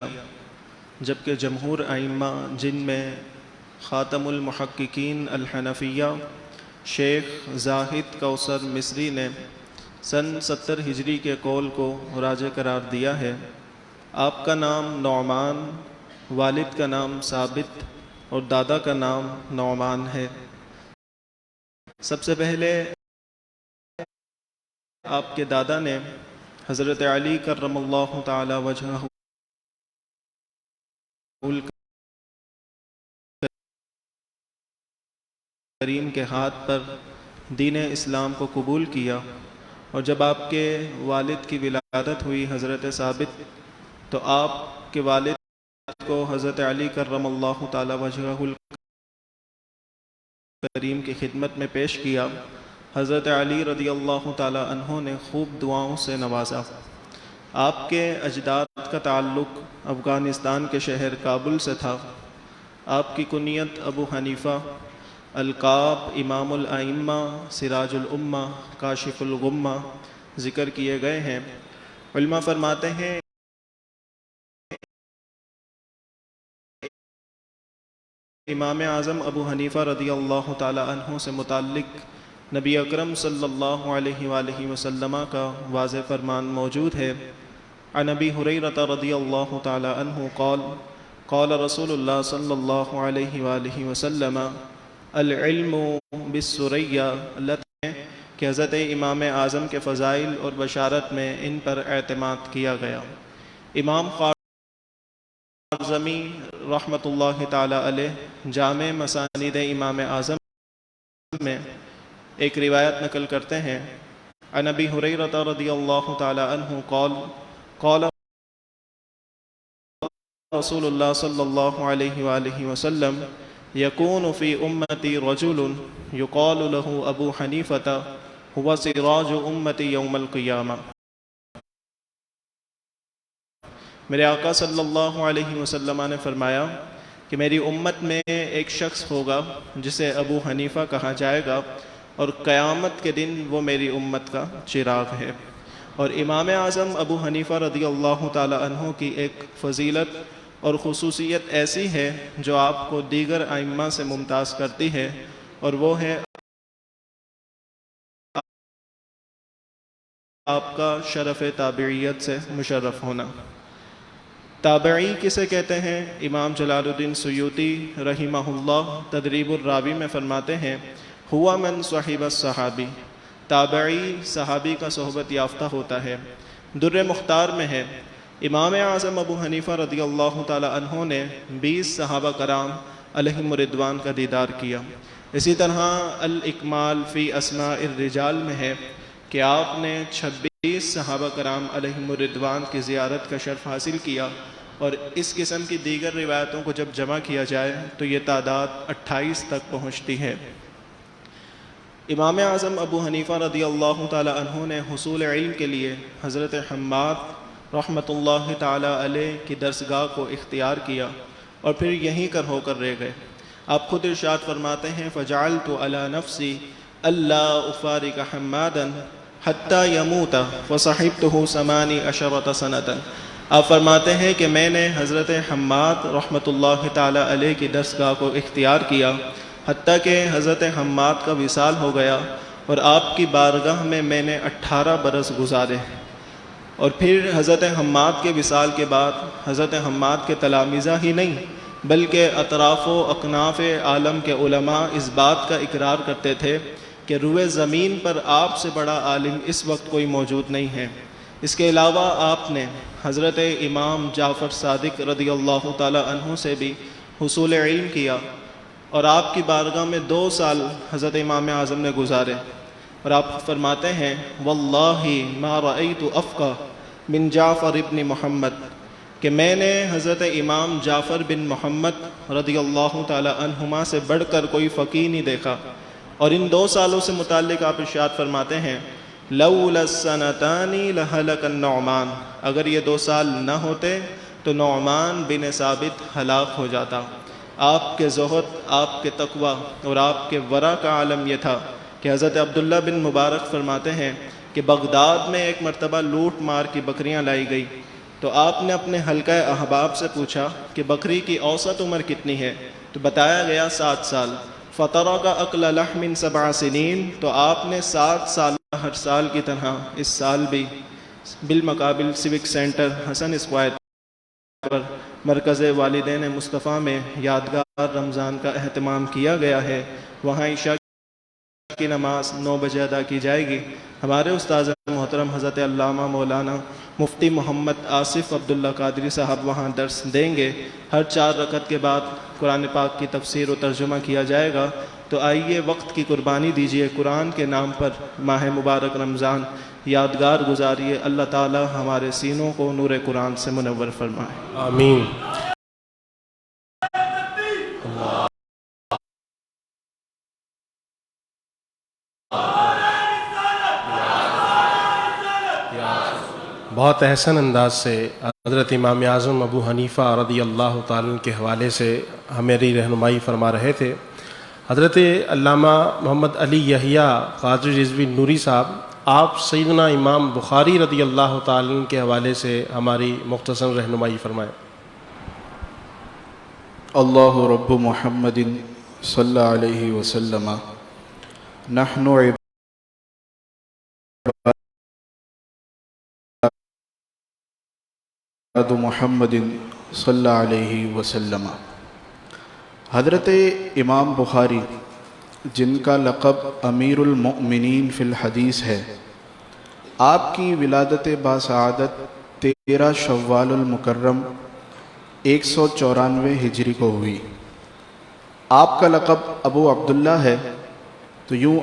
جبکہ جمہور ائمہ جن میں خاتم المحققین الحنفیہ شیخ زاہد کوثر مصری نے سن 70 ہجری کے قول کو راجح قرار دیا ہے۔ آپ کا نام نعمان، والد کا نام ثابت اور دادا کا نام نعمان ہے۔ سب سے پہلے آپ کے دادا نے حضرت علی کرم اللہ تعالی وجہہ کریم کے ہاتھ پر دین اسلام کو قبول کیا، اور جب آپ کے والد کی ولادت ہوئی حضرت ثابت، تو آپ کے والد کو حضرت علی کرم اللہ تعالی وجہہ کریم کی خدمت میں پیش کیا۔ حضرت علی رضی اللہ تعالی عنہ نے خوب دعاؤں سے نوازا۔ آپ کے اجداد کا تعلق افغانستان کے شہر کابل سے تھا۔ آپ کی کنیت ابو حنیفہ، القاب امام الائمہ، سراج الامہ، کاشف الغمہ ذکر کیے گئے ہیں۔ علماء فرماتے ہیں امام اعظم ابو حنیفہ رضی اللہ تعالی عنہ سے متعلق نبی اکرم صلی اللہ علیہ وآلہ وسلم کا واضح فرمان موجود ہے۔ عن ابی ہریرہ رضی اللہ تعالی عنہ قال قال رسول اللہ صلی اللہ علیہ وآلہ وسلم العلم بالسریہ، کہ حضرت امام اعظم کے فضائل اور بشارت میں ان پر اعتماد کیا گیا۔ امام خازمی رحمۃ اللہ تعالی علیہ جامع مسانید امام اعظم میں ایک روایت نقل کرتے ہیں۔ عن ابی ہریرہ رضی اللہ تعالی عنہ قال قال رسول اللہ صلی اللہ علیہ وآلہ وسلم یکون فی امتی رجل یقال له ابو حنیفہ هو سراج امتی یوم القیامہ۔ میرے آقا صلی اللہ علیہ وسلم نے فرمایا کہ میری امت میں ایک شخص ہوگا جسے ابو حنیفہ کہا جائے گا، اور قیامت کے دن وہ میری امت کا چراغ ہے۔ اور امام اعظم ابو حنیفہ رضی اللہ تعالی عنہ کی ایک فضیلت اور خصوصیت ایسی ہے جو آپ کو دیگر ائمہ سے ممتاز کرتی ہے، اور وہ ہے آپ کا شرف تابعیت سے مشرف ہونا۔ تابعی کسے کہتے ہیں؟ امام جلال الدین سیوطی رحمہ اللہ تدریب الراوی میں فرماتے ہیں ہوا من صحب الصحابی، تابعی صحابی کا صحبت یافتہ ہوتا ہے۔ در مختار میں ہے امام اعظم ابو حنیفہ رضی اللہ تعالی عنہ نے 20 صحابہ کرام علیہم رضوان کا دیدار کیا۔ اسی طرح الاکمال فی اسماء الرجال میں ہے کہ آپ نے 26 صحابہ کرام علیہم رضوان کی زیارت کا شرف حاصل کیا، اور اس قسم کی دیگر روایتوں کو جب جمع کیا جائے تو یہ تعداد 28 تک پہنچتی ہے۔ امام اعظم ابو حنیفہ رضی اللہ تعالی عنہ نے حصول علم کے لیے حضرت حماد رحمۃ اللہ تعالی علیہ کی درسگاہ کو اختیار کیا، اور پھر یہیں ہو کر رہ گئے۔ آپ خود ارشاد فرماتے ہیں فجعلت علی نفسی الا افارق حمادا حتی یموت فصحبته 18 سنة۔ آپ فرماتے ہیں کہ میں نے حضرت حماد رحمۃ اللہ تعالی علیہ کی درسگاہ کو اختیار کیا حتیٰ کہ حضرت حماد کا وصال ہو گیا، اور آپ کی بارگاہ میں میں نے 18 برس گزارے۔ اور پھر حضرت حماد کے وصال کے بعد حضرت حماد کے تلامذہ ہی نہیں بلکہ اطراف و اکناف عالم کے علماء اس بات کا اقرار کرتے تھے کہ روئے زمین پر آپ سے بڑا عالم اس وقت کوئی موجود نہیں ہے۔ اس کے علاوہ آپ نے حضرت امام جعفر صادق رضی اللہ تعالی عنہ سے بھی حصول علم کیا، اور آپ کی بارگاہ میں 2 سال حضرت امام اعظم نے گزارے۔ اور آپ فرماتے ہیں واللہ ما رأیت افقہ من جعفر ابن محمد، کہ میں نے حضرت امام جعفر بن محمد رضی اللہ تعالی عنہما سے بڑھ کر کوئی فقیہ نہیں دیکھا۔ اور ان 2 سالوں سے متعلق آپ ارشاد فرماتے ہیں لولا السنتان لہلک النعمان، اگر یہ 2 سال نہ ہوتے تو نعمان بن ثابت ہلاک ہو جاتا۔ آپ کے زہد، آپ کے تقوی اور آپ کے ورع کا عالم یہ تھا کہ حضرت عبداللہ بن مبارک فرماتے ہیں کہ بغداد میں ایک مرتبہ لوٹ مار کی بکریاں لائی گئی، تو آپ نے اپنے حلقہ احباب سے پوچھا کہ بکری کی اوسط عمر کتنی ہے؟ تو بتایا گیا 7 سال۔ فَتَرَكَ أَكْلَ لَحْمٍ 7 سِنِينَ، تو آپ نے 7 سال ہر سال کی طرح اس سال بھی بالمقابل سیوک سینٹر حسن اسکوائر پر مرکز والدین مصطفیٰ میں یادگار رمضان کا اہتمام کیا گیا ہے۔ وہاں عشاء کی نماز 9 بجے ادا کی جائے گی۔ ہمارے استاذ محترم حضرت علامہ مولانا مفتی محمد آصف عبداللہ قادری صاحب وہاں درس دیں گے۔ ہر 4 رکعت کے بعد قرآن پاک کی تفسیر و ترجمہ کیا جائے گا۔ تو آئیے وقت کی قربانی دیجیے، قرآن کے نام پر ماہ مبارک رمضان یادگار گزاریے۔ اللہ تعالی ہمارے سینوں کو نور قرآن سے منور فرمائے، آمین۔ بہت احسن انداز سے حضرت امام اعظم ابو حنیفہ رضی اللہ تعالیٰ کے حوالے سے ہماری رہنمائی فرما رہے تھے۔ حضرت علامہ محمد علی یحییٰ قادری رضوی نوری صاحب، آپ سیدنا امام بخاری رضی اللہ تعالیٰ کے حوالے سے ہماری مختصر رہنمائی فرمائیں۔ اللہ رب محمد صلی علیہ وسلم نحن عباد محمد صلی علیہ وسلم۔ حضرت امام بخاری، جن کا لقب امیر المؤمنین فی الحدیث ہے، آپ کی ولادت باسعادت 13 شوال المکرم 194 ہجری کو ہوئی۔ آپ کا لقب ابو عبداللہ ہے، تو یوں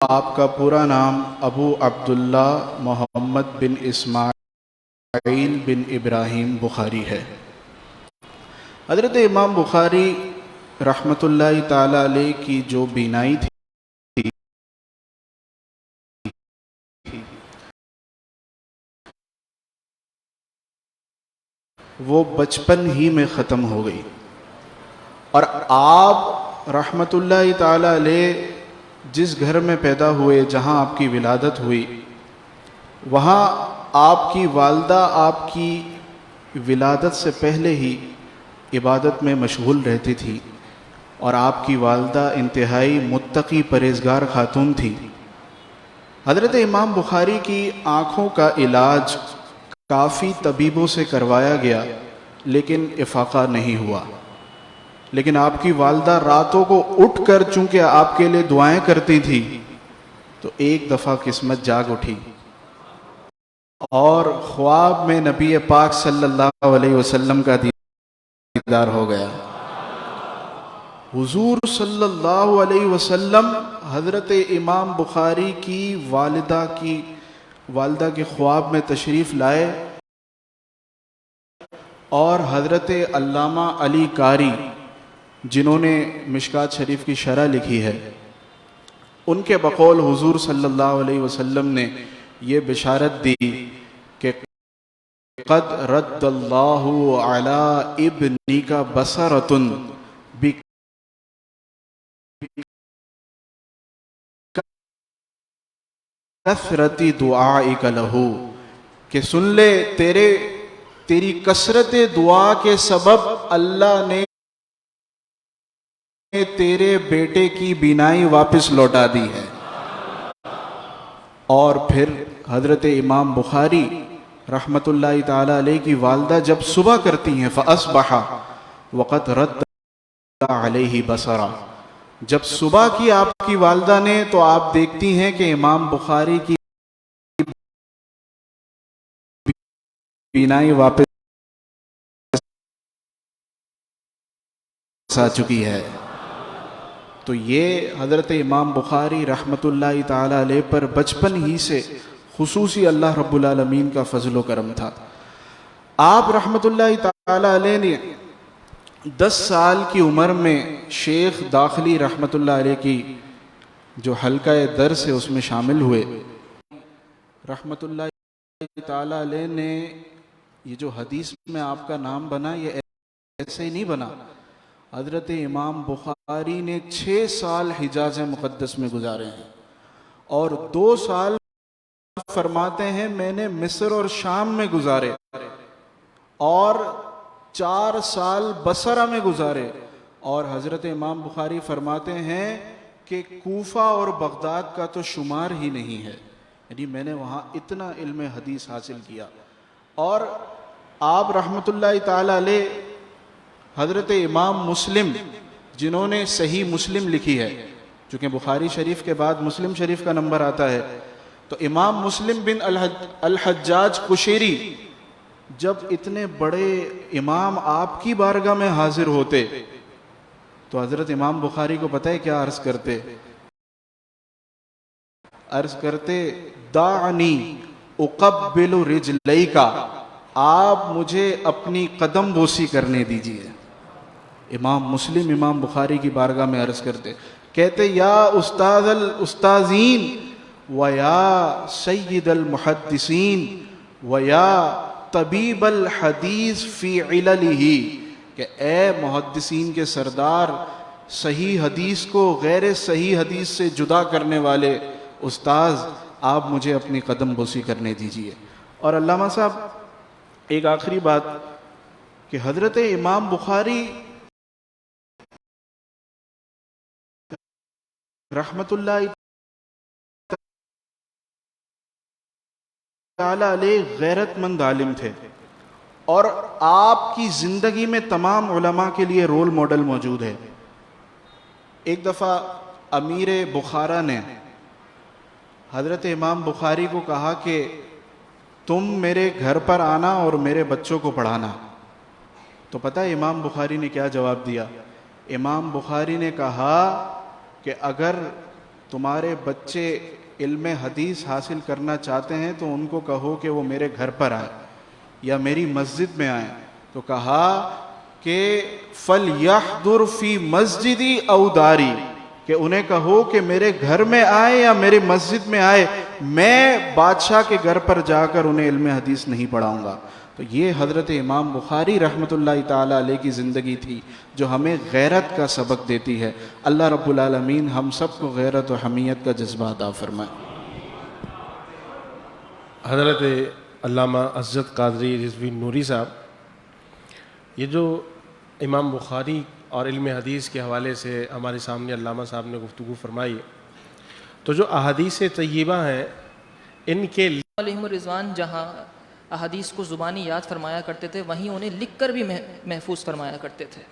آپ کا پورا نام ابو عبداللہ محمد بن اسماعیل بن ابراہیم بخاری ہے۔ حضرت امام بخاری رحمۃ اللہ تعالی علیہ کی جو بینائی تھی وہ بچپن ہی میں ختم ہو گئی، اور آپ رحمۃ اللہ تعالی علیہ جس گھر میں پیدا ہوئے، جہاں آپ کی ولادت ہوئی، وہاں آپ کی والدہ آپ کی ولادت سے پہلے ہی عبادت میں مشغول رہتی تھی، اور آپ کی والدہ انتہائی متقی پرہیزگار خاتون تھی۔ حضرت امام بخاری کی آنکھوں کا علاج کافی طبیبوں سے کروایا گیا، لیکن افاقہ نہیں ہوا۔ لیکن آپ کی والدہ راتوں کو اٹھ کر چونکہ آپ کے لیے دعائیں کرتی تھی، تو ایک دفعہ قسمت جاگ اٹھی اور خواب میں نبی پاک صلی اللہ علیہ وسلم کا دیدار ہو گیا۔ حضور صلی اللہ علیہ وسلم حضرت امام بخاری کی والدہ کے خواب میں تشریف لائے، اور حضرت علامہ علی قاری، جنہوں نے مشکات شریف کی شرح لکھی ہے، ان کے بقول حضور صلی اللہ علیہ وسلم نے یہ بشارت دی کہ قد رد اللہ علی ابنک بصرۃ بکثرت دعائک لہ، کہ سن لے تیری کثرت دعا کے سبب اللہ نے تیرے بیٹے کی بینائی واپس لوٹا دی ہے۔ اور پھر حضرت امام بخاری رحمۃ اللہ تعالی علیہ کی والدہ جب صبح کرتی ہیں فَأَصْبَحَ وَقَدْ رَدَّ عَلَيْهِ بَصَرًا، جب صبح کی آپ کی والدہ نے، تو آپ دیکھتی ہیں کہ امام بخاری کی بینائی واپس آ چکی ہے۔ تو یہ حضرت امام بخاری رحمۃ اللہ تعالی علیہ پر بچپن ہی سے خصوصی اللہ رب العالمین کا فضل و کرم تھا۔ آپ رحمۃ اللہ تعالی علیہ نے 10 سال کی عمر میں شیخ داخلی رحمۃ اللہ علیہ کی جو حلقہ درس ہے اس میں شامل ہوئے۔ رحمۃ اللہ تعالی علیہ نے یہ جو حدیث میں آپ کا نام بنا، یہ ایسے ہی نہیں بنا۔ حضرت امام بخاری نے 6 سال حجاز مقدس میں گزارے ہیں، اور 2 سال فرماتے ہیں میں نے مصر اور شام میں گزارے۔ اور 4 سال بصرہ میں گزارے، اور حضرت امام بخاری فرماتے ہیں کہ کوفہ اور بغداد کا تو شمار ہی نہیں ہے، یعنی میں نے وہاں اتنا علم حدیث حاصل کیا۔ اور آپ رحمۃ اللہ تعالی علیہ حضرت امام مسلم جنہوں نے صحیح مسلم لکھی ہے، چونکہ بخاری شریف کے بعد مسلم شریف کا نمبر آتا ہے، تو امام مسلم بن الحجاج قشیری جب اتنے بڑے امام آپ کی بارگاہ میں حاضر ہوتے تو حضرت امام بخاری کو پتہ ہے کیا عرض کرتے؟ عرض کرتے دعنی اقبل رجلیک، آپ مجھے اپنی قدم بوسی کرنے دیجیے۔ امام مسلم امام بخاری کی بارگاہ میں عرض کرتے، کہتے یا استاذ الاستاذین و یا سید المحدثین و یا طبیب الحدیث فی عللہ، کہ اے محدثین کے سردار، صحیح حدیث کو غیر صحیح حدیث سے جدا کرنے والے استاذ، آپ مجھے اپنی قدم بوسی کرنے دیجیے۔ اور علامہ صاحب ایک آخری بات کہ حضرت امام بخاری رحمت اللہ تعالی علیہ غیرت مند عالم تھے، اور آپ کی زندگی میں تمام علماء کے لیے رول ماڈل موجود ہے۔ ایک دفعہ امیر بخارا نے حضرت امام بخاری کو کہا کہ تم میرے گھر پر آنا اور میرے بچوں کو پڑھانا، تو پتہ ہے امام بخاری نے کیا جواب دیا؟ امام بخاری نے کہا کہ اگر تمہارے بچے علم حدیث حاصل کرنا چاہتے ہیں تو ان کو کہو کہ وہ میرے گھر پر آئیں یا میری مسجد میں آئیں، تو کہا کہ فَلْيَحْضُرْ فِي مَسْجِدِي أَوْ دَارِي، کہ انہیں کہو کہ میرے گھر میں آئے یا میری مسجد میں آئے، میں بادشاہ کے گھر پر جا کر انہیں علم حدیث نہیں پڑھاؤں گا۔ تو یہ حضرت امام بخاری رحمۃ اللہ تعالی علیہ کی زندگی تھی جو ہمیں غیرت کا سبق دیتی ہے۔ اللہ رب العالمین ہم سب کو غیرت و حمیت کا جذبہ عطا فرمائے۔ حضرت علامہ عزت قادری رضوی نوری صاحب، یہ جو امام بخاری اور علم حدیث کے حوالے سے ہمارے سامنے علامہ صاحب نے گفتگو فرمائی، تو جو احادیث طیبہ ہیں ان کے علیہم الرضوان جہاں احادیث کو زبانی یاد فرمایا کرتے تھے، وہیں انہیں لکھ کر بھی محفوظ فرمایا کرتے تھے۔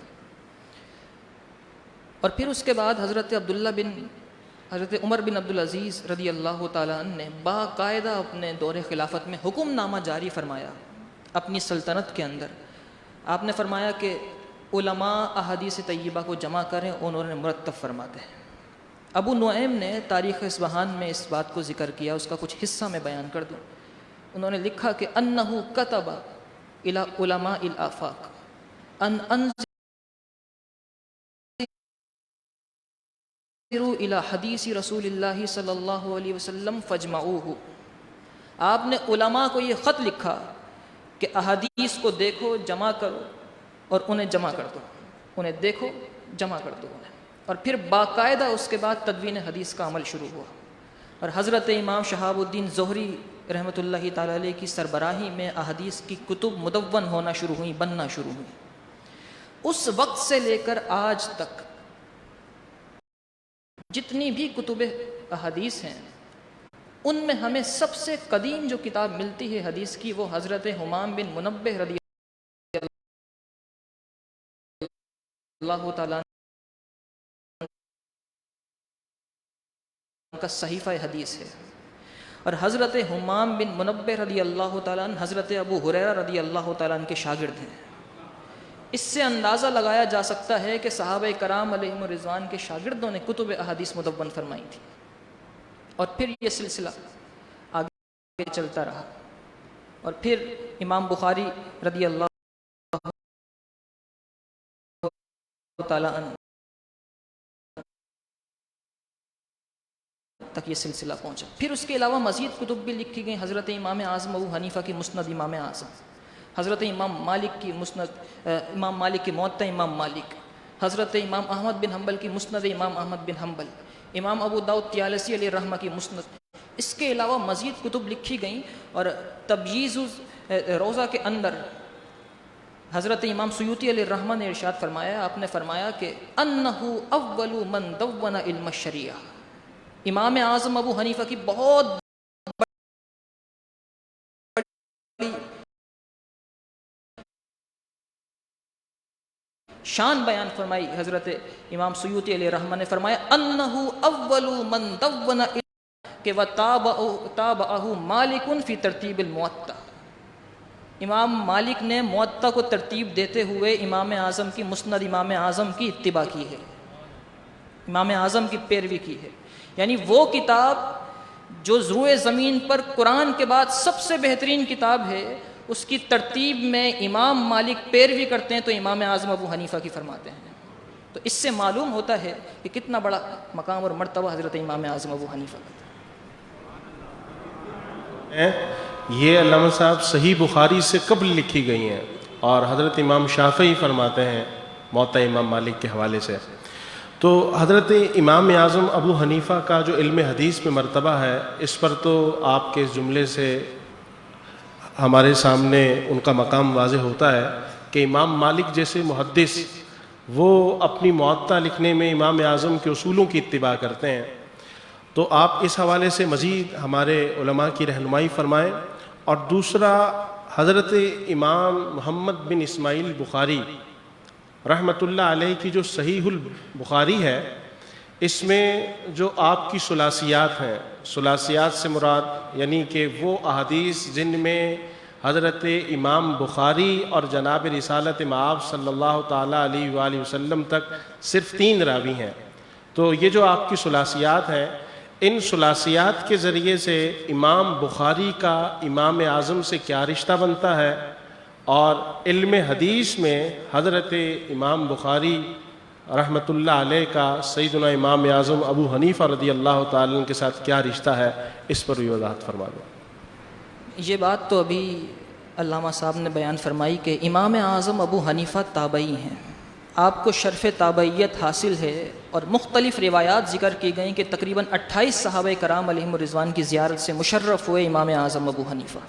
اور پھر اس کے بعد حضرت عمر بن عبدالعزیز رضی اللہ تعالیٰ عنہ نے باقاعدہ اپنے دور خلافت میں حکم نامہ جاری فرمایا اپنی سلطنت کے اندر۔ آپ نے فرمایا کہ علماء احادیث طیبہ کو جمع کریں، انہوں نے مرتب فرماتے ہیں۔ ابو نعیم نے تاریخ اصفہان میں اس بات کو ذکر کیا، اس کا کچھ حصہ میں بیان کر دوں۔ انہوں نے لکھا کہ انہو کتب الی علماء الآفاق ان انظروا الی حدیث رسول اللہ صلی اللہ علیہ وسلم فاجمعوہ۔ آپ نے علماء کو یہ خط لکھا کہ احادیث کو دیکھو، جمع کرو اور انہیں جمع کر دو، انہیں دیکھو، جمع کر دو انہیں۔ اور پھر باقاعدہ اس کے بعد تدوین حدیث کا عمل شروع ہوا، اور حضرت امام شہاب الدین زہری رحمۃ اللہ تعالی علیہ کی سربراہی میں احادیث کی کتب مدون ہونا شروع ہوئیں، بننا شروع ہوئیں۔ اس وقت سے لے کر آج تک جتنی بھی کتب احادیث ہیں ان میں ہمیں سب سے قدیم جو کتاب ملتی ہے حدیث کی، وہ حضرت حمام بن منبہ رضی اللہ تعالیٰ کا صحیفہ حدیث ہے۔ اور حضرت حمام بن منبہ رضی اللہ تعالیٰ عنہ حضرت ابو ہریرہ رضی اللہ تعالیٰ عنہ کے شاگرد ہیں۔ اس سے اندازہ لگایا جا سکتا ہے کہ صحابہ کرام علیہم الرضوان کے شاگردوں نے کتب احادیث مدون فرمائی تھی، اور پھر یہ سلسلہ آگے چلتا رہا، اور پھر امام بخاری رضی اللہ تعالیٰ عنہ تک یہ سلسلہ پہنچا۔ پھر اس کے علاوہ مزید کتب بھی لکھی گئیں، حضرت امام اعظم ابو حنیفہ کی مسند امام اعظم، حضرت امام مالک کی مسند امام مالک کی موطا امام مالک، حضرت امام احمد بن حنبل کی مسند امام احمد بن حنبل، امام ابو داؤد طیالسی علیہ رحمہ کی مسند۔ اس کے علاوہ مزید کتب لکھی گئیں، اور تبییض روضہ کے اندر حضرت امام سیوطی علیہ الرحمہ نے ارشاد فرمایا، آپ نے فرمایا کہ انہو اول من دون علم الشریعہ، امام اعظم ابو حنیفہ کی بہت بڑی شان بیان فرمائی حضرت امام سیوطی علیہ الرحمہ نے فرمایا انہو اول من دون کہ وتابعہ مالک فی ترتیب الموطا، امام مالک نے موطا کو ترتیب دیتے ہوئے امام اعظم کی مسند امام اعظم کی اتباع کی ہے، امام اعظم کی پیروی کی ہے. یعنی وہ کتاب جو روئے زمین پر قرآن کے بعد سب سے بہترین کتاب ہے، اس کی ترتیب میں امام مالک پیروی کرتے ہیں تو امام اعظم ابو حنیفہ کی فرماتے ہیں. تو اس سے معلوم ہوتا ہے کہ کتنا بڑا مقام اور مرتبہ حضرت امام اعظم ابو حنیفہ کا. یہ علامہ صاحب صحیح بخاری سے قبل لکھی گئی ہیں، اور حضرت امام شافعی فرماتے ہیں موطا امام مالک کے حوالے سے. تو حضرت امام اعظم ابو حنیفہ کا جو علم حدیث میں مرتبہ ہے، اس پر تو آپ کے اس جملے سے ہمارے سامنے ان کا مقام واضح ہوتا ہے کہ امام مالک جیسے محدث وہ اپنی موطا لکھنے میں امام اعظم کے اصولوں کی اتباع کرتے ہیں. تو آپ اس حوالے سے مزید ہمارے علماء کی رہنمائی فرمائیں. اور دوسرا، حضرت امام محمد بن اسماعیل بخاری رحمۃ اللہ علیہ کی جو صحیح البخاری ہے، اس میں جو آپ کی ثلاثیات ہیں، ثلاثیات سے مراد یعنی کہ وہ احادیث جن میں حضرت امام بخاری اور جناب رسالت مآب صلی اللہ تعالیٰ علیہ وآلہ وسلم تک صرف 3 راوی ہیں. تو یہ جو آپ کی ثلاثیات ہیں، ان ثلاثیات کے ذریعے سے امام بخاری کا امام اعظم سے کیا رشتہ بنتا ہے، اور علم حدیث میں حضرت امام بخاری رحمۃ اللہ علیہ کا سیدنا امام اعظم ابو حنیفہ رضی اللہ تعالیٰ عنہ کے ساتھ کیا رشتہ ہے، اس پر بھی وضاحت فرما دو. یہ بات تو ابھی علامہ صاحب نے بیان فرمائی کہ امام اعظم ابو حنیفہ تابعی ہیں، آپ کو شرف تابعیت حاصل ہے، اور مختلف روایات ذکر کی گئیں کہ تقریباً 28 صحابہ کرام علیہم الرضوان کی زیارت سے مشرف ہوئے امام اعظم ابو حنیفہ.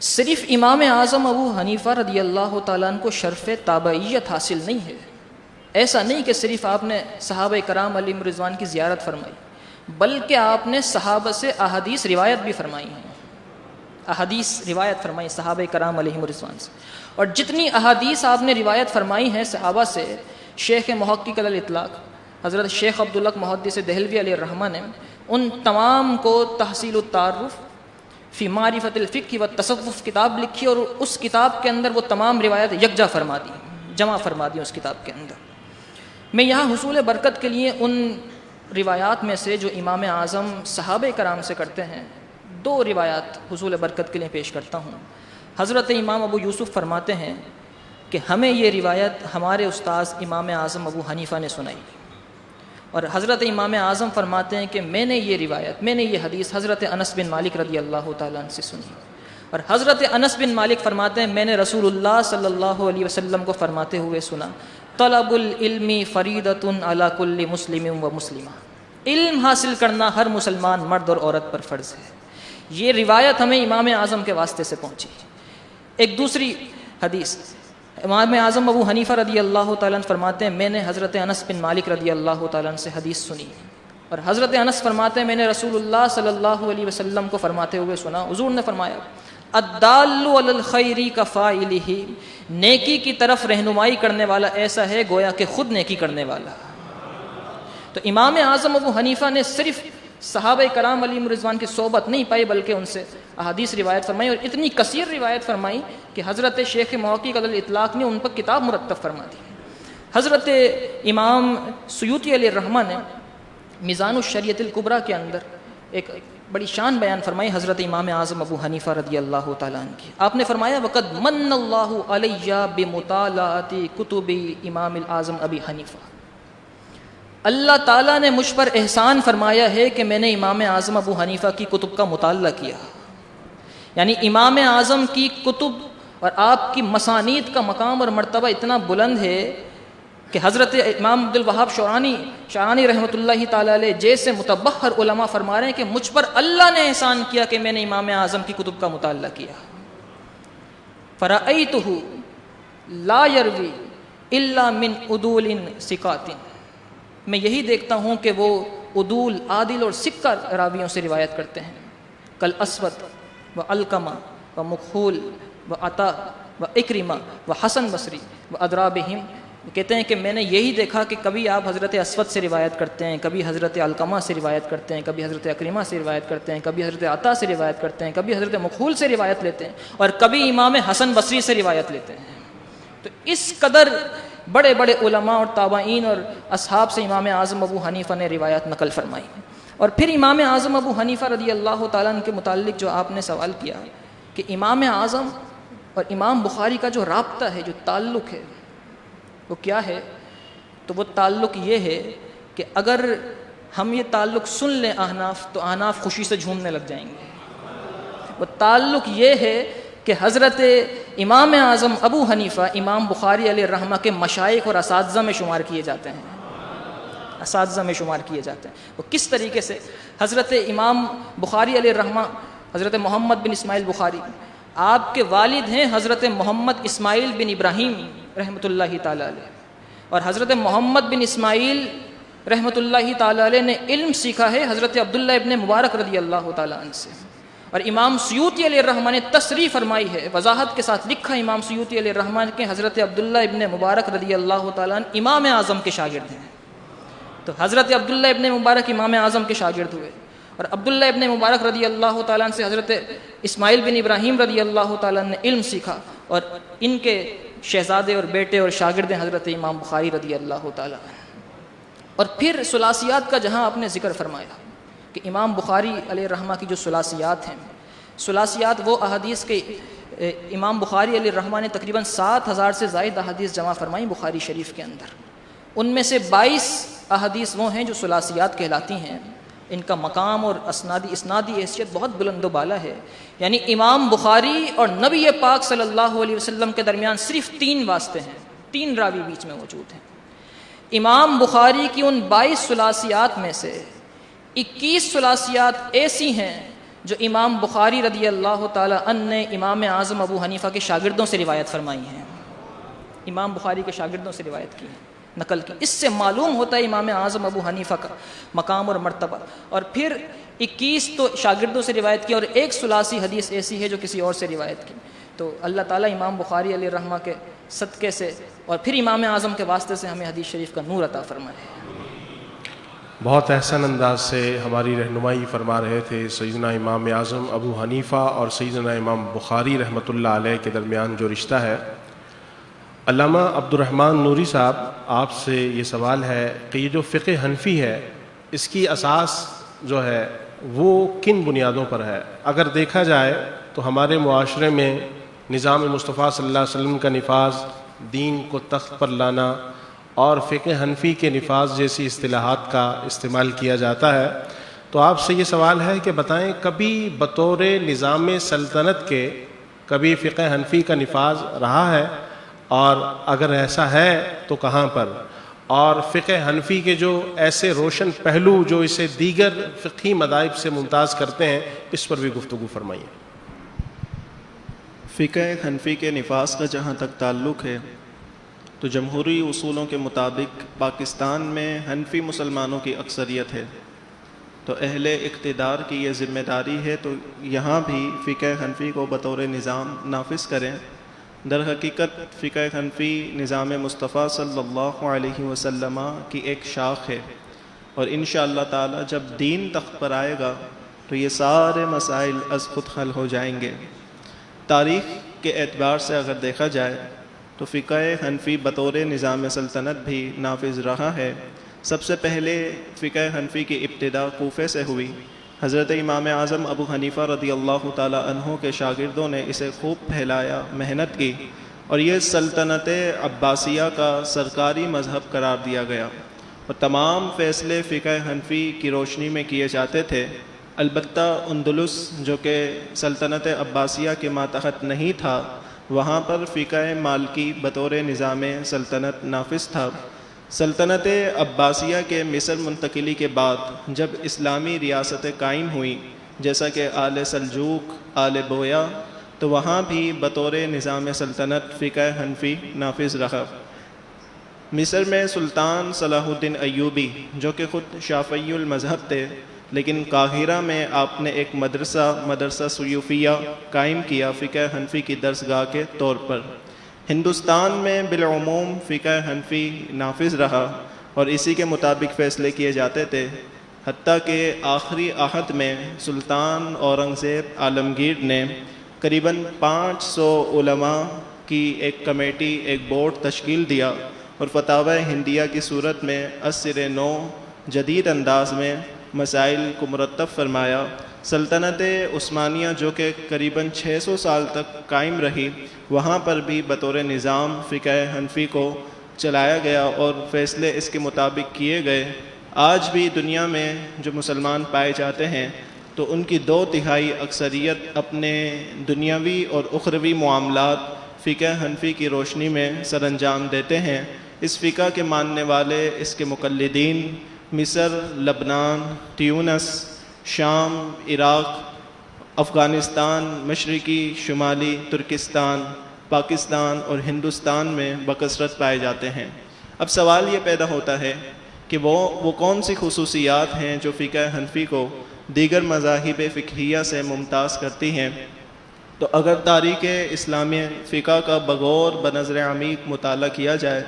صرف امام اعظم ابو حنیفہ رضی اللہ تعالیٰ عنہ کو شرف تابعیت حاصل نہیں ہے. ایسا نہیں کہ صرف آپ نے صحابہ کرام علیہم الرضوان کی زیارت فرمائی، بلکہ آپ نے صحابہ سے احادیث روایت بھی فرمائی ہیں، احادیث روایت فرمائی صحابہ کرام علیہم الرضوان سے. اور جتنی احادیث آپ نے روایت فرمائی ہیں صحابہ سے، شیخ محقق علی الاطلاق حضرت شیخ عبداللہ محدث دہلوی علیہ الرحمہ نے ان تمام کو تحصیل التعارف فی معرفت الفقہ و تصوف کتاب لکھی، اور اس کتاب کے اندر وہ تمام روایت یکجا فرما دی، جمع فرما دی اس کتاب کے اندر. میں یہاں حصول برکت کے لیے ان روایات میں سے جو امام اعظم صحابہ کرام سے کرتے ہیں 2 روایات حصول برکت کے لیے پیش کرتا ہوں. حضرت امام ابو یوسف فرماتے ہیں کہ ہمیں یہ روایت ہمارے استاذ امام اعظم ابو حنیفہ نے سنائی، اور حضرت امام اعظم فرماتے ہیں کہ میں نے یہ حدیث حضرت انس بن مالک رضی اللہ تعالیٰ عنہ سے سنی، اور حضرت انس بن مالک فرماتے ہیں میں نے رسول اللہ صلی اللہ علیہ وسلم کو فرماتے ہوئے سنا، طلب العلم فریضۃ علی کل مسلم و مسلمہ، علم حاصل کرنا ہر مسلمان مرد اور عورت پر فرض ہے. یہ روایت ہمیں امام اعظم کے واسطے سے پہنچی. ایک دوسری حدیث امام اعظم ابو حنیفہ رضی اللہ تعالیٰ عنہ فرماتے ہیں میں نے حضرت انس بن مالک رضی اللہ تعالیٰ عنہ سے حدیث سنی، اور حضرت انس فرماتے ہیں میں نے رسول اللہ صلی اللہ علیہ وسلم کو فرماتے ہوئے سنا، حضور نے فرمایا الدال علی الخیر کفاعلہ، نیکی کی طرف رہنمائی کرنے والا ایسا ہے گویا کہ خود نیکی کرنے والا. تو امام اعظم ابو حنیفہ نے صرف صحابہ کرام علیہم رضوان کی صحبت نہیں پائی، بلکہ ان سے احادیث روایت فرمائی، اور اتنی کثیر روایت فرمائی کہ حضرت شیخ محقق علی الاطلاق نے ان پر کتاب مرتب فرما دی. حضرت امام سیوطی علیہ الرحمہ نے میزان الشریعت الکبریٰ کے اندر ایک بڑی شان بیان فرمائی حضرت امام اعظم ابو حنیفہ رضی اللہ تعالیٰ عنہ کی. آپ نے فرمایا وقد من اللہ علیہ بمطالعۃ کتب امام الاعظم ابی حنیفہ، اللہ تعالیٰ نے مجھ پر احسان فرمایا ہے کہ میں نے امام اعظم ابو حنیفہ کی کتب کا مطالعہ کیا. یعنی امام اعظم کی کتب اور آپ کی مسانید کا مقام اور مرتبہ اتنا بلند ہے کہ حضرت امام عبدالوہاب شعرانی رحمۃ اللہ تعالیٰ علیہ جیسے متبحر علماء فرما رہے ہیں کہ مجھ پر اللہ نے احسان کیا کہ میں نے امام اعظم کی کتب کا مطالعہ کیا. فرأیتہ لا یروی الا من عدول ثقات، میں یہی دیکھتا ہوں کہ وہ عدول، عادل اور ثقہ راویوں سے روایت کرتے ہیں، کل اسود و علقمہ و مکحول و عطا و اکرمہ و حسن بصری و ادرابہم. کہتے ہیں کہ میں نے یہی دیکھا کہ کبھی آپ حضرت اسود سے روایت کرتے ہیں، کبھی حضرت علقمہ سے روایت کرتے ہیں، کبھی حضرت اکرمہ سے روایت کرتے ہیں، کبھی حضرت عطا سے روایت کرتے ہیں، کبھی حضرت مکحول سے روایت لیتے ہیں، اور کبھی امام حسن بصری سے روایت لیتے ہیں. تو اس قدر بڑے بڑے علماء اور تابعین اور اصحاب سے امام اعظم ابو حنیفہ نے روایات نقل فرمائی. اور پھر امام اعظم ابو حنیفہ رضی اللہ تعالیٰ عنہ کے متعلق جو آپ نے سوال کیا کہ امام اعظم اور امام بخاری کا جو رابطہ ہے، جو تعلق ہے، وہ کیا ہے، تو وہ تعلق یہ ہے کہ اگر ہم یہ تعلق سن لیں احناف، تو احناف خوشی سے جھومنے لگ جائیں گے. وہ تعلق یہ ہے کہ حضرت امام اعظم ابو حنیفہ امام بخاری علیہ الرحمہ کے مشائخ اور اساتذہ میں شمار کیے جاتے ہیں، اساتذہ میں شمار کیے جاتے ہیں. وہ کس طریقے سے؟ حضرت امام بخاری علیہ الرحمہ حضرت محمد بن اسماعیل بخاری، آپ کے والد ہیں حضرت محمد اسماعیل بن ابراہیم رحمۃ اللہ تعالیٰ علیہ، اور حضرت محمد بن اسماعیل رحمۃ اللہ تعالیٰ علیہ نے علم سیکھا ہے حضرت عبداللہ ابن مبارک رضی اللہ تعالیٰ عنہ سے. اور امام سیوطی علیہ الرحمہ نے تصریح فرمائی ہے، وضاحت کے ساتھ لکھا امام سیوطی علیہ الرحمہ کہ حضرت عبداللہ ابن مبارک رضی اللہ تعالیٰ عنہ امام اعظم کے شاگرد ہیں. تو حضرت عبداللہ ابن مبارک امام اعظم کے شاگرد ہوئے، اور عبداللہ ابن مبارک رضی اللہ تعالیٰ عنہ سے حضرت اسماعیل بن ابراہیم رضی اللہ تعالیٰ عنہ نے علم سیکھا، اور ان کے شہزادے اور بیٹے اور شاگرد ہیں حضرت امام بخاری رضی اللہ تعالیٰ عنہ. اور پھر ثلاثیات کا جہاں آپ نے ذکر فرمایا کہ امام بخاری علیہ الرحمہ کی جو ثلاثیات ہیں، ثلاثیات وہ احادیث کے امام بخاری علیہ الرحمہ نے تقریباً 7000 سے زائد احادیث جمع فرمائیں بخاری شریف کے اندر. ان میں سے 22 احادیث وہ ہیں جو ثلاثیات کہلاتی ہیں. ان کا مقام اور اسنادی حیثیت بہت بلند و بالا ہے. یعنی امام بخاری اور نبی پاک صلی اللہ علیہ وسلم کے درمیان صرف 3 واسطے ہیں، 3 راوی بیچ میں موجود ہیں. امام بخاری کی ان 22 ثلاثیات میں سے 21 ثلاثیات ایسی ہیں جو امام بخاری رضی اللہ تعالیٰ عنہ نے امام اعظم ابو حنیفہ کے شاگردوں سے روایت فرمائی ہیں، امام بخاری کے شاگردوں سے روایت کی ہیں، نقل کی. اس سے معلوم ہوتا ہے امام اعظم ابو حنیفہ کا مقام اور مرتبہ. اور پھر 21 تو شاگردوں سے روایت کی، اور ایک ثلاثی حدیث ایسی ہے جو کسی اور سے روایت کی. تو اللہ تعالیٰ امام بخاری علیہ الرحمہ کے صدقے سے اور پھر امام اعظم کے واسطے سے ہمیں حدیث شریف کا نور عطا فرمائے. بہت احسن انداز سے ہماری رہنمائی فرما رہے تھے سیدنا امام اعظم ابو حنیفہ اور سیدنا امام بخاری رحمۃ اللہ علیہ کے درمیان جو رشتہ ہے. علامہ عبد الرحمن نوری صاحب، آپ سے یہ سوال ہے کہ یہ جو فقہ حنفی ہے، اس کی اساس جو ہے وہ کن بنیادوں پر ہے؟ اگر دیکھا جائے تو ہمارے معاشرے میں نظام مصطفیٰ صلی اللہ علیہ وسلم کا نفاذ، دین کو تخت پر لانا اور فقہ حنفی کے نفاذ جیسی اصطلاحات کا استعمال کیا جاتا ہے. تو آپ سے یہ سوال ہے کہ بتائیں، کبھی بطور نظام سلطنت کے کبھی فقہ حنفی کا نفاذ رہا ہے؟ اور اگر ایسا ہے تو کہاں پر؟ اور فقہ حنفی کے جو ایسے روشن پہلو جو اسے دیگر فقہی مذاہب سے ممتاز کرتے ہیں، اس پر بھی گفتگو فرمائیے. فقہ حنفی کے نفاذ کا جہاں تک تعلق ہے تو جمہوری اصولوں کے مطابق پاکستان میں حنفی مسلمانوں کی اکثریت ہے، تو اہل اقتدار کی یہ ذمہ داری ہے تو یہاں بھی فقہ حنفی کو بطور نظام نافذ کریں. در حقیقت فقہ حنفی نظام مصطفیٰ صلی اللہ علیہ وسلم کی ایک شاخ ہے، اور انشاءاللہ تعالی جب دین تخت پر آئے گا تو یہ سارے مسائل از خود حل ہو جائیں گے. تاریخ کے اعتبار سے اگر دیکھا جائے تو فقہ حنفی بطور نظام سلطنت بھی نافذ رہا ہے. سب سے پہلے فقہ حنفی کی ابتدا کوفے سے ہوئی. حضرت امام اعظم ابو حنیفہ رضی اللہ تعالی عنہ کے شاگردوں نے اسے خوب پھیلایا، محنت کی، اور یہ سلطنت عباسیہ کا سرکاری مذہب قرار دیا گیا، اور تمام فیصلے فقہ حنفی کی روشنی میں کیے جاتے تھے. البتہ اندلس جو کہ سلطنت عباسیہ کے ماتحت نہیں تھا، وہاں پر فقہ مالکی بطور نظام سلطنت نافذ تھا. سلطنت عباسیہ کے مصر منتقلی کے بعد جب اسلامی ریاستیں قائم ہوئیں، جیسا کہ آل سلجوق، آل بویا، تو تو وہاں بھی بطور نظام سلطنت فقہ حنفی نافذ رہا۔ مصر میں سلطان صلاح الدین ایوبی جو کہ خود شافعی المذہب تھے، لیکن قاہرہ میں آپ نے ایک مدرسہ سیوفیہ قائم کیا فقہ حنفی کی درسگاہ کے طور پر۔ ہندوستان میں بالعموم فقہ حنفی نافذ رہا اور اسی کے مطابق فیصلے کیے جاتے تھے، حتیٰ کہ آخری عہد میں سلطان اورنگزیب عالمگیر نے قریباً 500 علماء کی ایک کمیٹی، ایک بورڈ تشکیل دیا اور فتاوی ہندیہ کی صورت میں ازسر نو جدید انداز میں مسائل کو مرتب فرمایا۔ سلطنت عثمانیہ جو کہ قریباً 600 سال تک قائم رہی، وہاں پر بھی بطور نظام فقہ حنفی کو چلایا گیا اور فیصلے اس کے مطابق کیے گئے۔ آج بھی دنیا میں جو مسلمان پائے جاتے ہیں تو ان کی 2/3 اکثریت اپنے دنیاوی اور اخروی معاملات فقہ حنفی کی روشنی میں سر انجام دیتے ہیں۔ اس فقہ کے ماننے والے، اس کے مقلدین مصر، لبنان، تیونس، شام، عراق، افغانستان، مشرقی، شمالی ترکستان، پاکستان اور ہندوستان میں بکثرت پائے جاتے ہیں۔ اب سوال یہ پیدا ہوتا ہے کہ وہ کون سی خصوصیات ہیں جو فقہ حنفی کو دیگر مذاہب فقہیہ سے ممتاز کرتی ہیں؟ تو اگر تاریخ اسلامی فقہ کا بغور بنظر عمیق مطالعہ کیا جائے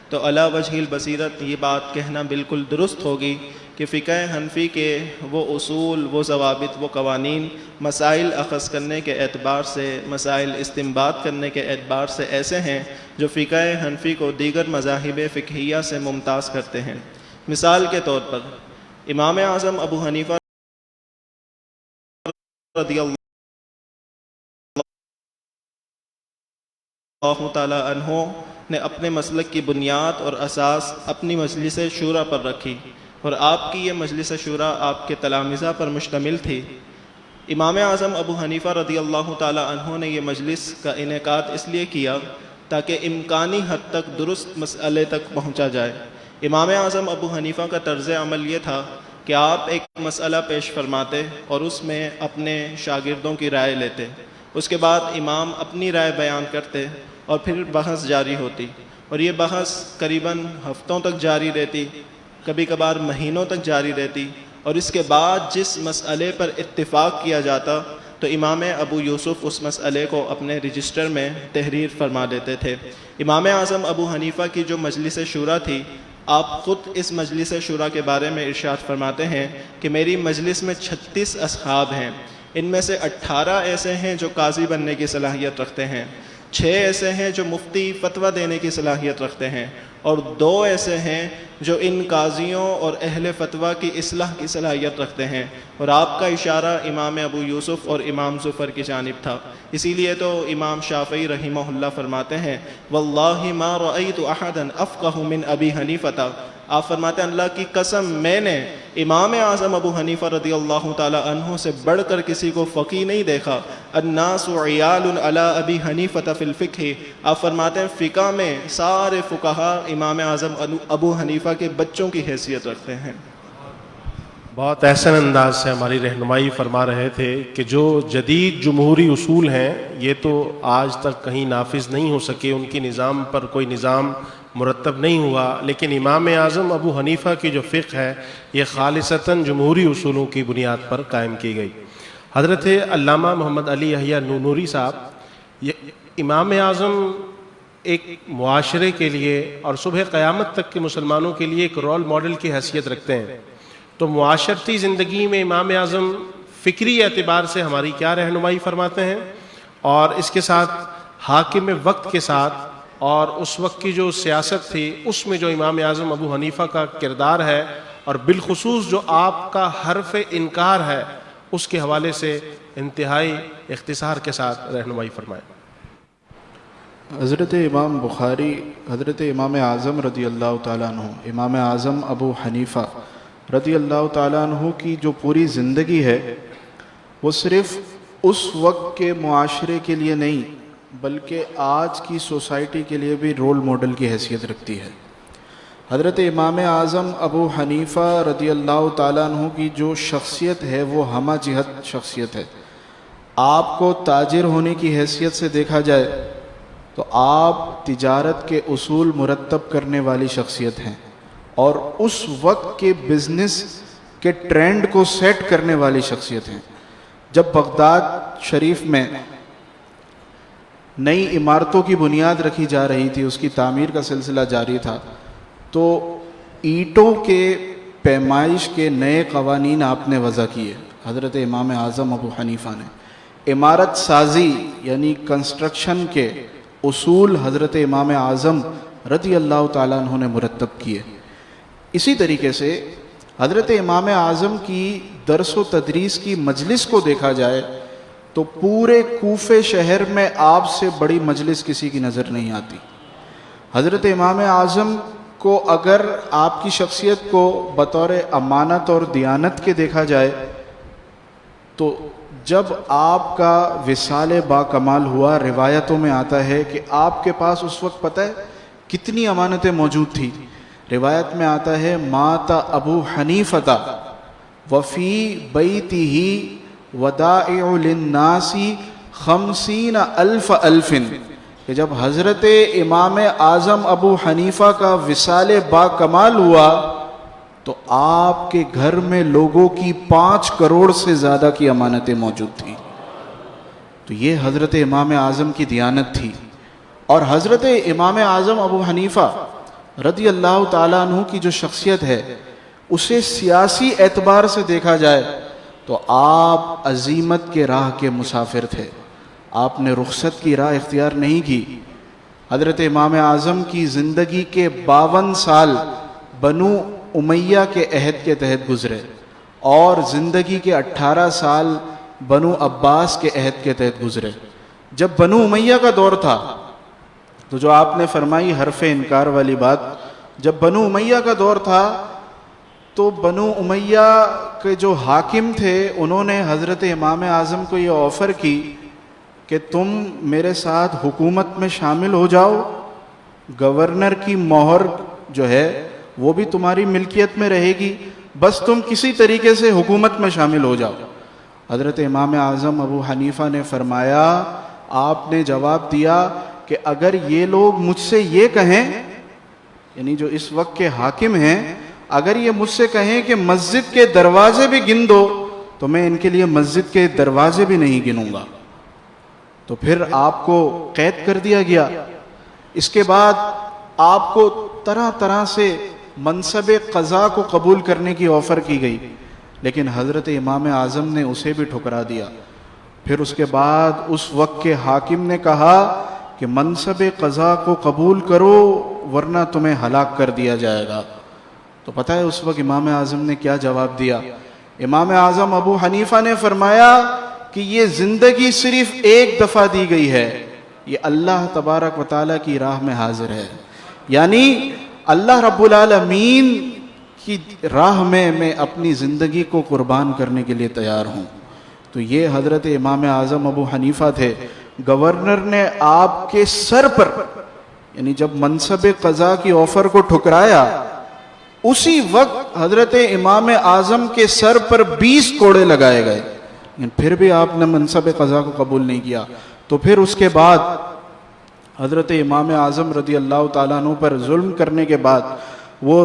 تو علی وجہ البصیرت یہ بات کہنا بالکل درست ہوگی کہ فقہ حنفی کے وہ اصول، وہ ضوابط، وہ قوانین مسائل اخذ کرنے کے اعتبار سے، مسائل استنباط کرنے کے اعتبار سے ایسے ہیں جو فقہ حنفی کو دیگر مذاہب فقہیہ سے ممتاز کرتے ہیں۔ مثال کے طور پر امام اعظم ابو حنیفہ رضی اللہ تعالی عنہ نے اپنے مسلک کی بنیاد اور اساس اپنی مجلس شورا پر رکھی، اور آپ کی یہ مجلس شورا آپ کے تلامذہ پر مشتمل تھی۔ امام اعظم ابو حنیفہ رضی اللہ تعالی عنہ نے یہ مجلس کا انعقاد اس لیے کیا تاکہ امکانی حد تک درست مسئلے تک پہنچا جائے۔ امام اعظم ابو حنیفہ کا طرز عمل یہ تھا کہ آپ ایک مسئلہ پیش فرماتے اور اس میں اپنے شاگردوں کی رائے لیتے، اس کے بعد امام اپنی رائے بیان کرتے اور پھر بحث جاری ہوتی، اور یہ بحث قریباً ہفتوں تک جاری رہتی، کبھی کبھار مہینوں تک جاری رہتی، اور اس کے بعد جس مسئلے پر اتفاق کیا جاتا تو امام ابو یوسف اس مسئلے کو اپنے رجسٹر میں تحریر فرما دیتے تھے۔ امام اعظم ابو حنیفہ کی جو مجلس شورا تھی، آپ خود اس مجلس شورا کے بارے میں ارشاد فرماتے ہیں کہ میری مجلس میں 36 اصحاب ہیں، ان میں سے 18 ایسے ہیں جو قاضی بننے کی صلاحیت رکھتے ہیں، 6 ایسے ہیں جو مفتی فتویٰ دینے کی صلاحیت رکھتے ہیں، اور 2 ایسے ہیں جو ان قاضیوں اور اہل فتویٰ کی اصلاح کی صلاحیت رکھتے ہیں۔ اور آپ کا اشارہ امام ابو یوسف اور امام زفر کی جانب تھا، اسی لیے تو امام شافعی رحمہ اللہ فرماتے ہیں واللہ ما رأیت احدا افقہ من ابی حنیفہ، آپ فرماتے ہیں اللہ کی قسم میں نے امام اعظم ابو حنیفہ رضی اللہ تعالی عنہ سے بڑھ کر کسی کو فقیہ نہیں دیکھا۔ الناس عیال علی ابی حنیفہ فی الفقہ، آپ فرماتے ہیں فقہ میں سارے فقہا امام اعظم ابو حنیفہ کے بچوں کی حیثیت رکھتے ہیں۔ بہت احسن انداز سے ہماری رہنمائی فرما رہے تھے کہ جو جدید جمہوری اصول ہیں یہ تو آج تک کہیں نافذ نہیں ہو سکے، ان کی نظام پر کوئی نظام مرتب نہیں ہوا، لیکن امام اعظم ابو حنیفہ کی جو فقہ ہے یہ خالصتاً جمہوری اصولوں کی بنیاد پر قائم کی گئی۔ حضرت علامہ محمد علی یحییٰ نونوری صاحب امام اعظم ایک معاشرے کے لیے اور صبح قیامت تک کے مسلمانوں کے لیے ایک رول ماڈل کی حیثیت رکھتے ہیں، تو معاشرتی زندگی میں امام اعظم فکری اعتبار سے ہماری کیا رہنمائی فرماتے ہیں، اور اس کے ساتھ حاکم وقت کے ساتھ اور اس وقت کی جو سیاست تھی اس میں جو امام اعظم ابو حنیفہ کا کردار ہے، اور بالخصوص جو آپ کا حرف انکار ہے، اس کے حوالے سے انتہائی اختصار کے ساتھ رہنمائی فرمائیں۔ حضرت امام بخاری حضرت امام اعظم رضی اللہ تعالیٰ عنہ، امام اعظم ابو حنیفہ رضی اللہ تعالیٰ عنہ کی جو پوری زندگی ہے وہ صرف اس وقت کے معاشرے کے لیے نہیں بلکہ آج کی سوسائٹی کے لیے بھی رول ماڈل کی حیثیت رکھتی ہے۔ حضرت امام اعظم ابو حنیفہ رضی اللہ تعالیٰ عنہ کی جو شخصیت ہے وہ ہمہ جہت شخصیت ہے۔ آپ کو تاجر ہونے کی حیثیت سے دیکھا جائے تو آپ تجارت کے اصول مرتب کرنے والی شخصیت ہیں اور اس وقت کے بزنس کے ٹرینڈ کو سیٹ کرنے والی شخصیت ہیں. جب بغداد شریف میں نئی عمارتوں کی بنیاد رکھی جا رہی تھی، اس کی تعمیر کا سلسلہ جاری تھا، تو اینٹوں کے پیمائش کے نئے قوانین آپ نے وضع کیے. حضرت امام اعظم ابو حنیفہ نے عمارت سازی یعنی کنسٹرکشن کے اصول حضرت امام اعظم رضی اللہ تعالیٰ عنہ نے مرتب کیے. اسی طریقے سے حضرت امام اعظم کی درس و تدریس کی مجلس کو دیکھا جائے تو پورے کوفے شہر میں آپ سے بڑی مجلس کسی کی نظر نہیں آتی. حضرت امام اعظم کو اگر آپ کی شخصیت کو بطور امانت اور دیانت کے دیکھا جائے تو جب آپ کا وصال با کمال ہوا، روایتوں میں آتا ہے کہ آپ کے پاس اس وقت پتہ ہے کتنی امانتیں موجود تھی. روایت میں آتا ہے مات ابو حنیفہ وفی بیتہ ودائع للناس 50,000 کہ جب حضرت امام اعظم ابو حنیفہ کا وصال با کمال ہوا تو آپ کے گھر میں لوگوں کی 5 کروڑ سے زیادہ کی امانتیں موجود تھیں. تو یہ حضرت امام اعظم کی دیانت تھی. اور حضرت امام اعظم ابو حنیفہ رضی اللہ تعالیٰ عنہ کی جو شخصیت ہے اسے سیاسی اعتبار سے دیکھا جائے تو آپ عزیمت کے راہ کے مسافر تھے. آپ نے رخصت کی راہ اختیار نہیں کی. حضرت امام اعظم کی زندگی کے 52 سال بنو امیہ کے عہد کے تحت گزرے اور زندگی کے 18 سال بنو عباس کے عہد کے تحت گزرے. جب بنو امیہ کا دور تھا تو جو آپ نے فرمائی حرف انکار والی بات، جب بنو امیہ کا دور تھا تو بنو امیہ کے جو حاکم تھے انہوں نے حضرت امام اعظم کو یہ آفر کی کہ تم میرے ساتھ حکومت میں شامل ہو جاؤ، گورنر کی مہر جو ہے وہ بھی تمہاری ملکیت میں رہے گی، بس تم کسی طریقے سے حکومت میں شامل ہو جاؤ. حضرت امام اعظم ابو حنیفہ نے فرمایا، آپ نے جواب دیا کہ اگر یہ لوگ مجھ سے یہ کہیں، یعنی جو اس وقت کے حاکم ہیں، اگر یہ مجھ سے کہیں کہ مسجد کے دروازے بھی گن دو تو میں ان کے لیے مسجد کے دروازے بھی نہیں گنوں گا. تو پھر آپ کو قید کر دیا گیا. اس کے بعد آپ کو طرح طرح سے منصب قضاء کو قبول کرنے کی آفر کی گئی، لیکن حضرت امام اعظم نے اسے بھی ٹھکرا دیا. پھر اس کے بعد اس وقت کے حاکم نے کہا کہ منصب قضاء کو قبول کرو ورنہ تمہیں ہلاک کر دیا جائے گا. تو پتہ ہے اس وقت امام اعظم نے کیا جواب دیا؟ امام اعظم ابو حنیفہ نے فرمایا کہ یہ زندگی صرف ایک دفعہ دی گئی ہے، یہ اللہ تبارک و تعالیٰ کی راہ میں حاضر ہے، یعنی اللہ رب العالمین کی راہ میں اپنی زندگی کو قربان کرنے کے لیے تیار ہوں. تو یہ حضرت امام اعظم ابو حنیفہ تھے. گورنر نے آپ کے سر پر، یعنی جب منصب قضاء کی آفر کو ٹھکرایا، اسی وقت حضرت امام اعظم کے سر پر 20 کوڑے لگائے گئے، لیکن پھر بھی آپ نے منصب قضاء کو قبول نہیں کیا. تو پھر اس کے بعد حضرت امام اعظم رضی اللہ تعالیٰ عنہ پر ظلم کرنے کے بعد وہ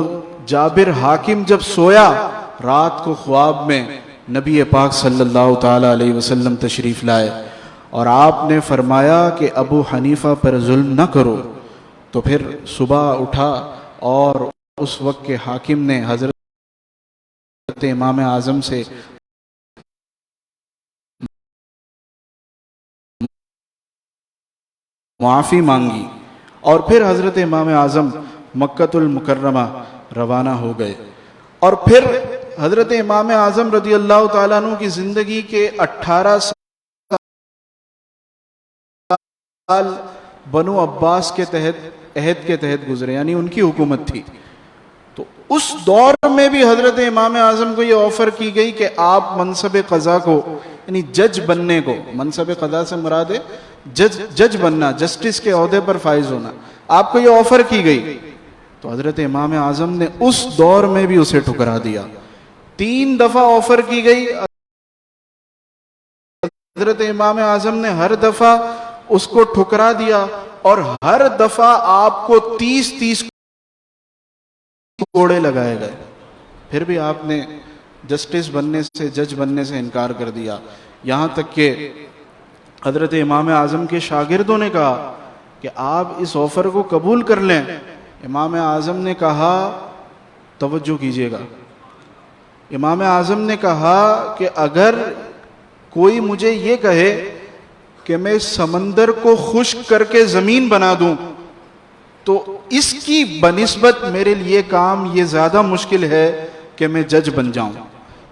جابر حاکم جب سویا، رات کو خواب میں نبی پاک صلی اللہ تعالیٰ علیہ وسلم تشریف لائے اور آپ نے فرمایا کہ ابو حنیفہ پر ظلم نہ کرو. تو پھر صبح اٹھا اور اس وقت کے حاکم نے حضرت امام اعظم سے معافی مانگی اور پھر حضرت امام اعظم مکۃ المکرمہ روانہ ہو گئے. اور پھر حضرت امام اعظم رضی اللہ تعالیٰ عنہ کی زندگی کے 18 سال بنو عباس کے تحت عہد کے تحت گزرے، یعنی ان کی حکومت تھی. تو اس دور میں بھی حضرت امام اعظم کو یہ آفر کی گئی کہ آپ منصب قضاء کو، یعنی جج بننے کو، منصب قضاء سے مراد ہے جج بننا، جسٹس کے عہدے پر فائز ہونا، آپ کو یہ آفر کی گئی. تو حضرت امام اعظم نے اس دور میں بھی اسے ٹھکرا دیا. 3 دفعہ آفر کی گئی. حضرت امام اعظم نے ہر دفعہ اس کو ٹھکرا دیا اور ہر دفعہ آپ کو 30 کوڑے لگائے گئے، پھر بھی آپ نے جسٹس بننے سے، جج بننے سے انکار کر دیا. یہاں تک کہ حضرت امام اعظم کے شاگردوں نے کہا کہ آپ اس آفر کو قبول کر لیں. امام اعظم نے کہا، توجہ کیجئے گا، امام اعظم نے کہا کہ اگر کوئی مجھے یہ کہے کہ میں سمندر کو خشک کر کے زمین بنا دوں تو اس کی بنسبت میرے لیے کام یہ زیادہ مشکل ہے کہ میں جج بن جاؤں.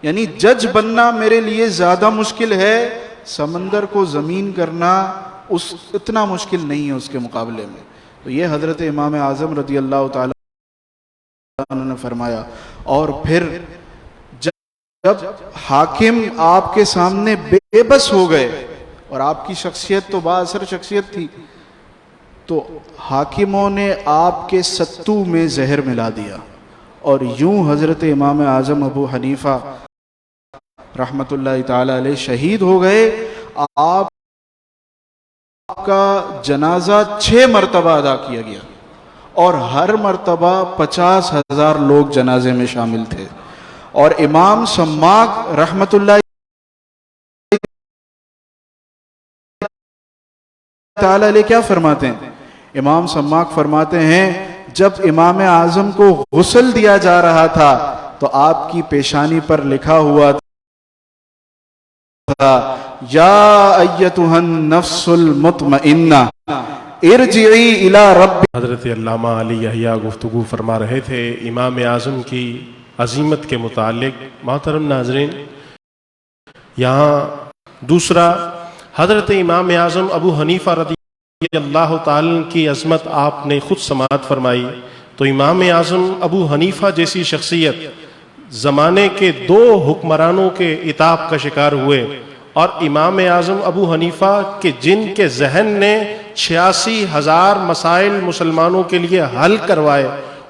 یعنی جج بننا میرے لیے زیادہ مشکل ہے، سمندر کو زمین کرنا اتنا مشکل نہیں ہے اس کے مقابلے میں. تو یہ حضرت امام اعظم رضی اللہ تعالی عنہ نے فرمایا. اور پھر جب حاکم آپ کے سامنے بے بس ہو گئے، اور آپ کی شخصیت تو با اثر شخصیت تھی، تو حاکموں نے آپ کے ستو میں زہر ملا دیا، اور یوں حضرت امام اعظم ابو حنیفہ رحمت اللہ تعالی علیہ شہید ہو گئے. آپ کا جنازہ 6 مرتبہ ادا کیا گیا، اور ہر مرتبہ 50,000 لوگ جنازے میں شامل تھے. اور امام سماک رحمت اللہ تعالی علیہ کیا فرماتے ہیں؟ امام سماک فرماتے ہیں جب امام اعظم کو غسل دیا جا رہا تھا تو آپ کی پیشانی پر لکھا ہوا تھا، یا ایتھا النفس المطمئنہ ارجعی الی رب. حضرت علامہ علی یحییٰ گفتگو فرما رہے تھے امام اعظم کی عظیمت کے متعلق. محترم ناظرین، یہاں دوسرا، حضرت امام اعظم ابو حنیفہ رضی اللہ تعالیٰ کی عظمت آپ نے خود سماعت فرمائی. تو امام اعظم ابو حنیفہ جیسی شخصیت زمانے کے 2 حکمرانوں کے عتاب کا شکار ہوئے، اور امام اعظم ابو حنیفہ کے جن کے ذہن نے 86,000 مسائل مسلمانوں کے لیے حل کروائے،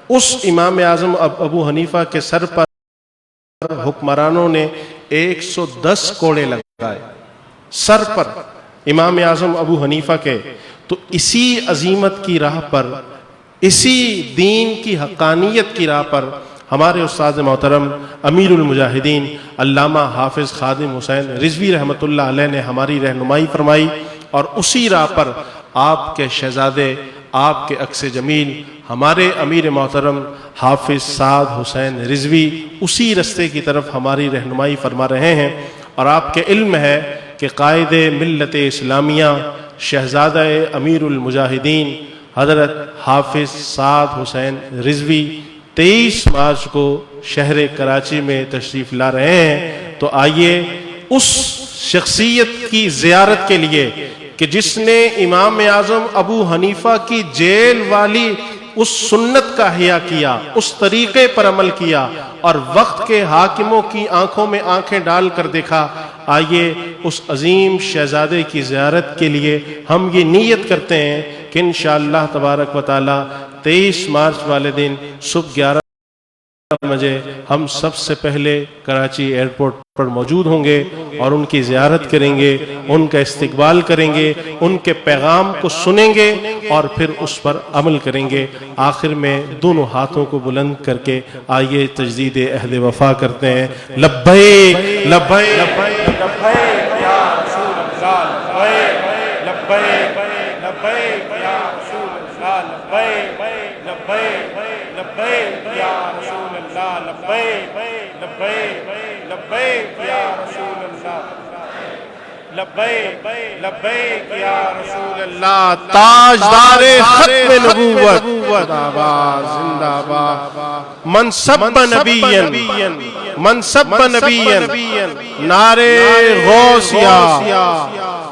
اس امام اعظم ابو حنیفہ کے سر پر حکمرانوں نے 110 کوڑے لگائے، سر پر امام اعظم ابو حنیفہ کے. تو اسی عظیمت کی راہ پر، اسی دین کی حقانیت کی راہ پر ہمارے استاد محترم امیر المجاہدین علامہ حافظ خادم حسین رضوی رحمۃ اللہ علیہ نے ہماری رہنمائی فرمائی، اور اسی راہ پر آپ کے شہزادے، آپ کے عکس جمیل ہمارے امیر محترم حافظ سعد حسین رضوی اسی رستے کی طرف ہماری رہنمائی فرما رہے ہیں. اور آپ کے علم ہے کہ قائد ملت اسلامیہ شہزادہ امیر المجاہدین حضرت حافظ سعد حسین رضوی 23 مارچ کو شہر کراچی میں تشریف لا رہے ہیں. تو آئیے اس شخصیت کی زیارت کے لیے کہ جس نے امام اعظم ابو حنیفہ کی جیل والی اس سنت کا احیاء کیا، اس طریقے پر عمل کیا، اور وقت کے حاکموں کی آنکھوں میں آنکھیں ڈال کر دیکھا. آئیے اس عظیم شہزادے کی زیارت کے لیے ہم یہ نیت کرتے ہیں کہ انشاءاللہ تبارک و تعالی 23 مارچ والے دن صبح 11 بجے ہم سب سے پہلے کراچی ایئرپورٹ پر موجود ہوں گے اور ان کی زیارت کریں گے، ان کا استقبال کریں گے، ان کے پیغام کو سنیں گے اور پھر اس پر عمل کریں گے. آخر میں دونوں ہاتھوں کو بلند کر کے آئیے تجدید عہد وفا کرتے ہیں. لبیک لبیک لبیک یا رسول اللہ، لبیک لبیک یا رسول اللہ، لبیک لبیک لبیک یا رسول اللہ، لبیک لبیک لبیک یا رسول اللہ، لبیک لبیک یا رسول اللہ. تاجدار ختم نبوت زندہ باد زندہ باد. من سب نبیًا من سب نبیًا نعرے غوثیہ.